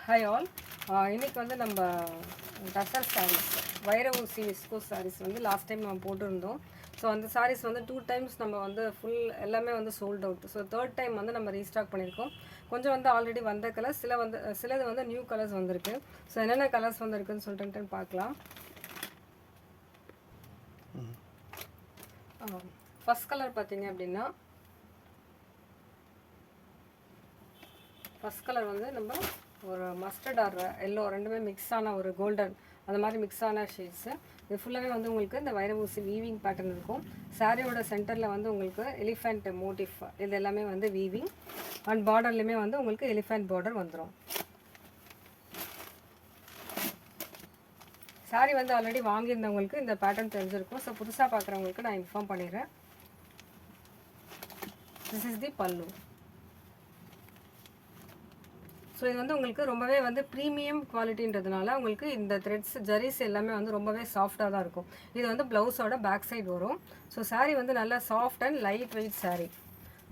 Hi all. இன்றைக்கி வந்து நம்ம டசர் சாரீஸ் வைர ஊசி விஸ்கோ சாரீஸ் வந்து லாஸ்ட் டைம் நம்ம போட்டிருந்தோம். ஸோ அந்த சாரீஸ் வந்து 2 times நம்ம வந்து ஃபுல் எல்லாமே வந்து sold out. So 3rd time வந்து நம்ம ரீஸ்டாக் பண்ணியிருக்கோம். கொஞ்சம் வந்து ஆல்ரெடி வந்த கலர்ஸ், சிலது வந்து நியூ கலர்ஸ் வந்திருக்கு. ஸோ என்னென்ன கலர்ஸ் வந்துருக்குன்னு சொல்லிட்டு பார்க்கலாம். ஃபஸ்ட் கலர் பார்த்தீங்க அப்படின்னா, ஃபஸ்ட் கலர் வந்து நம்ம ஒரு மஸ்டர்ட் ஆர் எல்லோ ரெண்டுமே மிக்ஸ் ஆன ஒரு கோல்டன் அந்த மாதிரி மிக்ஸ் ஆன ஷேட்ஸு. இது ஃபுல்லாகவே வந்து உங்களுக்கு இந்த வைர ஊசி வீவிங் பேட்டர்ன் இருக்கும். சாரியோட சென்டரில் வந்து உங்களுக்கு எலிஃபெண்ட் மோட்டிஃப் இது எல்லாமே வந்து வீவிங் அண்ட் பார்டர்லையுமே வந்து உங்களுக்கு எலிஃபெண்ட் பார்டர் வந்துடும். சாரி வந்து ஆல்ரெடி வாங்கியிருந்தவங்களுக்கு இந்த பேட்டர்ன் தெரிஞ்சிருக்கும். ஸோ புதுசாக பார்க்குறவங்களுக்கு நான் இன்ஃபார்ம் பண்ணிடுறேன். திஸ் இஸ் தி பல்லு. ஸோ இது வந்து உங்களுக்கு ரொம்பவே வந்து ப்ரீமியம் குவாலிட்டின்றதுனால உங்களுக்கு இந்த த்ரெட்ஸ் ஜரிஸ் எல்லாமே வந்து ரொம்பவே சாஃப்டாக தான் இருக்கும். இது வந்து ப்ளவுஸோட பேக் சைடு வரும். ஸோ சாரீ வந்து நல்லா soft and light weight sari.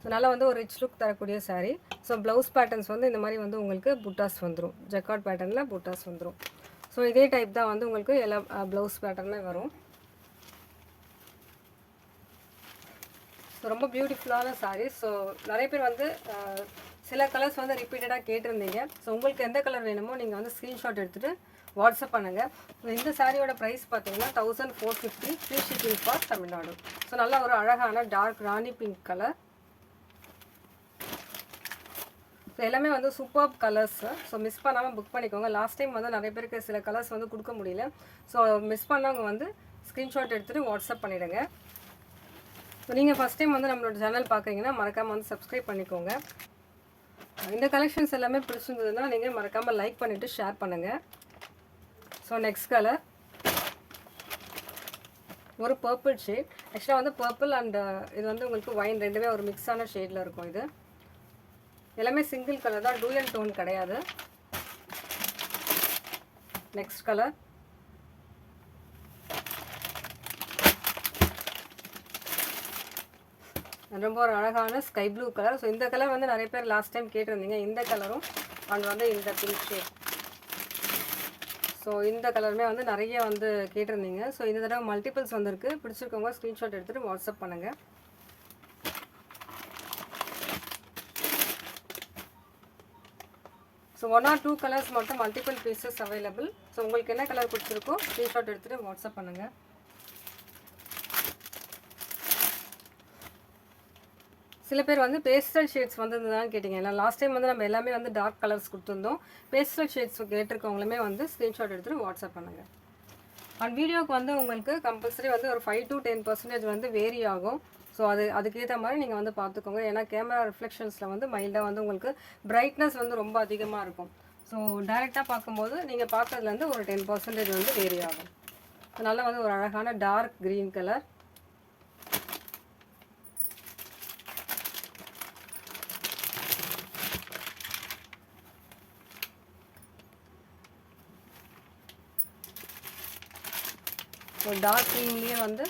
So நல்லா வந்து ஒரு ரிச் லுக் தரக்கூடிய சாரீ. ஸோ ப்ளவுஸ் பேட்டர்ன்ஸ் வந்து இந்த மாதிரி வந்து உங்களுக்கு புட்டாஸ் வந்துடும். ஜக்கார்ட் பேட்டர்னில் புட்டாஸ் வந்துடும். ஸோ இதே டைப் தான் வந்து உங்களுக்கு எல்லா ப்ளவுஸ் பேட்டர்னுமே வரும். ஸோ ரொம்ப பியூட்டிஃபுல்லான சாரீ. ஸோ நிறைய பேர் வந்து சில கலர்ஸ் வந்து ரிப்பீட்டடாக கேட்டிருந்தீங்க. ஸோ உங்களுக்கு எந்த கலர் வேணுமோ நீங்கள் வந்து ஸ்க்ரீன்ஷாட் எடுத்துகிட்டு வாட்ஸ்அப் பண்ணுங்கள். இந்த சாரியோட ப்ரைஸ் பார்த்தீங்கன்னா 1450 free shipping for Tamil Nadu. So நல்ல ஒரு அழகான டார்க் ராணி பிங்க் கலர். ஸோ எல்லாமே வந்து சூப்பர் கலர்ஸு. ஸோ மிஸ் பண்ணாமல் புக் பண்ணிக்கோங்க. லாஸ்ட் டைம் வந்து நிறைய பேருக்கு சில கலர்ஸ் வந்து கொடுக்க முடியல. ஸோ மிஸ் பண்ணவங்க வந்து ஸ்க்ரீன்ஷாட் எடுத்துகிட்டு வாட்ஸ்அப் பண்ணிவிடுங்க. ஸோ நீங்கள் ஃபஸ்ட் டைம் வந்து நம்மளோட சேனல் பார்க்குறீங்கன்னா மறக்காமல் வந்து சப்ஸ்கிரைப் பண்ணிக்கோங்க. இந்த கலெக்ஷன்ஸ் எல்லாமே பிடிச்சிருந்ததுன்னா நீங்கள் மறக்காமல் லைக் பண்ணிவிட்டு ஷேர் பண்ணுங்கள். ஸோ நெக்ஸ்ட் கலர் ஒரு பர்பிள் ஷேட். ஆக்சுவலாக வந்து பர்பிள் அண்ட் இது வந்து உங்களுக்கு ஒயின் ரெண்டுமே ஒரு மிக்ஸான ஷேடில் இருக்கும். இது எல்லாமே சிங்கிள் கலர் தான், டூயல் டோன் கிடையாது. நெக்ஸ்ட் கலர் ரொம்ப ஒரு அழகான ஸ்கை ப்ளூ கலர். ஸோ இந்த கலர் வந்து நிறைய பேர் லாஸ்ட் டைம் கேட்டிருந்தீங்க. இந்த கலரும் அண்ட் வந்து இந்த பிங்க் ஷேட். ஸோ இந்த கலருமே வந்து நிறைய வந்து கேட்டிருந்தீங்க. ஸோ இந்த தடவை மல்டிபிள்ஸ் வந்திருக்கு. பிடிச்சிருக்கவங்க ஸ்க்ரீன்ஷாட் எடுத்துகிட்டு வாட்ஸ்அப் பண்ணுங்கள். ஸோ 1 or 2 கலர்ஸ் மட்டும் மல்டிபிள் பீசஸ் அவைலபிள். ஸோ உங்களுக்கு என்ன கலர் பிடிச்சிருக்கோ ஸ்க்ரீன்ஷாட் எடுத்துகிட்டு வாட்ஸ்அப் பண்ணுங்கள். சில பேர் வந்து பேஸ்டல் ஷேட்ஸ் வந்துருந்ததான்னு கேட்டிங்க. இல்லை லாஸ்ட் டைம் வந்து நம்ம எல்லாமே வந்து டார்க் கலர்ஸ் கொடுத்துருந்தோம். பேஸ்டல் ஷேட்ஸ் கேட்டிருக்கவங்களுமே வந்து ஸ்க்ரீன்ஷாட் எடுத்துகிட்டு வாட்ஸ்அப் பண்ணுங்கள். அண்ட் வீடியோக்கு வந்து உங்களுக்கு கம்பல்சரி வந்து ஒரு 5 to 10% வந்து வேரி ஆகும். ஸோ அதுக்கேற்ற மாதிரி நீங்கள் வந்து பார்த்துக்கோங்க. ஏன்னா கேமரா ரிஃப்ளெக்ஷன்ஸில் வந்து மைல்டாக வந்து உங்களுக்கு பிரைட்னஸ் வந்து ரொம்ப அதிகமாக இருக்கும். ஸோ டைரெக்டாக பார்க்கும்போது நீங்கள் பார்த்ததுலேருந்து ஒரு 10% வந்து வேரி ஆகும். அதனால் வந்து ஒரு அழகான dark green colour. So dark க்ரீன்லேயே வந்து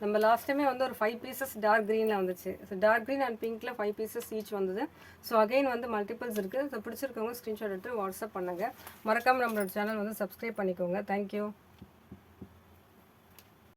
நம்ம லாஸ்ட் டைமே வந்து ஒரு 5 பீசஸ் டார்க் க்ரீனில் வந்துச்சு. ஸோ டார்க் க்ரீன் அண்ட் பிங்க்கில் 5 பீசஸ் ஈச் வந்தது. ஸோ அகைன் வந்து மல்டிபிள்ஸ் இருக்குது. ஸோ பிடிச்சிருக்கவங்க ஸ்க்ரீன்ஷாட் எடுத்து வாட்ஸ்அப் பண்ணுங்கள். மறக்காமல் நம்மளோட சேனல் வந்து சப்ஸ்கிரைப் பண்ணிக்கோங்க. தேங்க்யூ.